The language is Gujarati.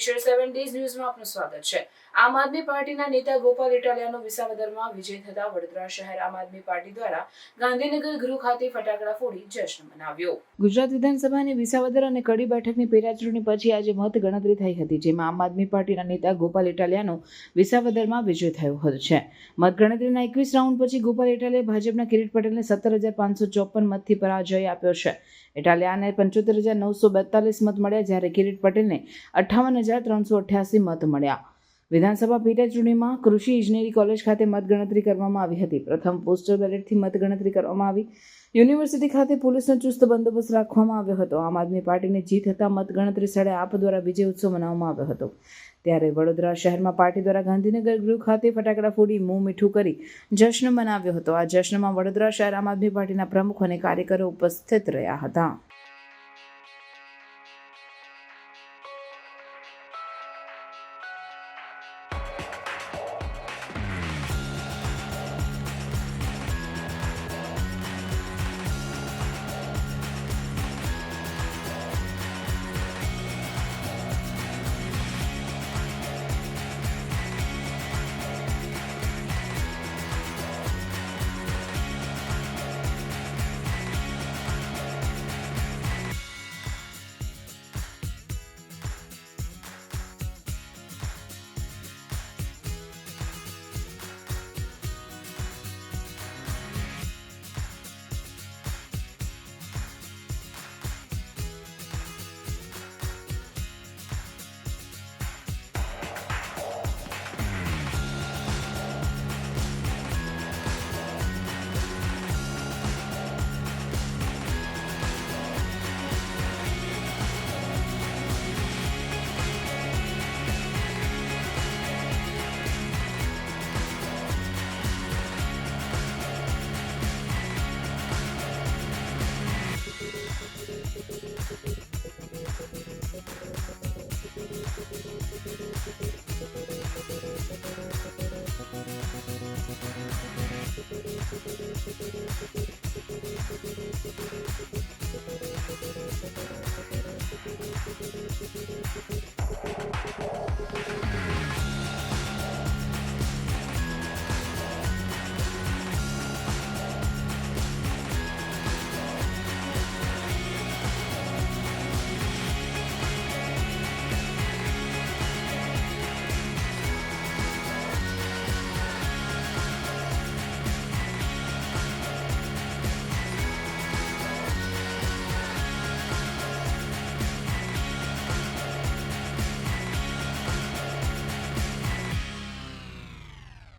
નમસ્કાર 7 ડેઝ ન્યૂઝમાં આપનું સ્વાગત છે। આમ આદમી પાર્ટીના નેતા ગોપાલ ઇટાલિયાનો વિસાવદરમાં વિજય થતા વડોદરા શહેર આમ આદમી પાર્ટી દ્વારા ગાંધીનગર ગૃહ ખાતે ફટાકડા ફોડી જશ્ન મનાવ્યો। ગુજરાત વિધાનસભાની વિસાવદર અને કડી બેઠકની પેટાચૂંટણી પછી આજે મત ગણતરી થઈ હતી, જેમાં આમ આદમી પાર્ટીના નેતા ગોપાલ ઇટાલિયાનો વિસાવદરમાં વિજય થયો છે। મતગણતરીના 21 રાઉન્ડ પછી ગોપાલ ઇટાલિયાએ ભાજપના કિરીટ પટેલને 17,554 મતથી પરાજય આપ્યો છે। ઇટાલિયાને 75,942 મત મળ્યા, જ્યારે કિરીટ પટેલને 58,388 મત મળ્યા। વિધાનસભા પેટાચૂંટણીમાં કૃષિ ઇજનેરી કોલેજ ખાતે મતગણતરી કરવામાં આવી હતી। પ્રથમ પોસ્ટલ બેલેટથી મતગણતરી કરવામાં આવી। યુનિવર્સિટી ખાતે પોલીસનો ચુસ્ત બંદોબસ્ત રાખવામાં આવ્યો હતો। આમ આદમી પાર્ટીની જીત થતાં મતગણતરી સ્થળે આપ દ્વારા વિજય ઉત્સવ મનાવવામાં આવ્યો હતો। ત્યારે વડોદરા શહેરમાં પાર્ટી દ્વારા ગાંધીનગર ગૃહ ખાતે ફટાકડા ફોડી મોં મીઠું કરી જશ્ન મનાવ્યો હતો। આ જશ્નમાં વડોદરા શહેર આમ આદમી પાર્ટીના પ્રમુખ અને કાર્યકરો ઉપસ્થિત રહ્યા હતા।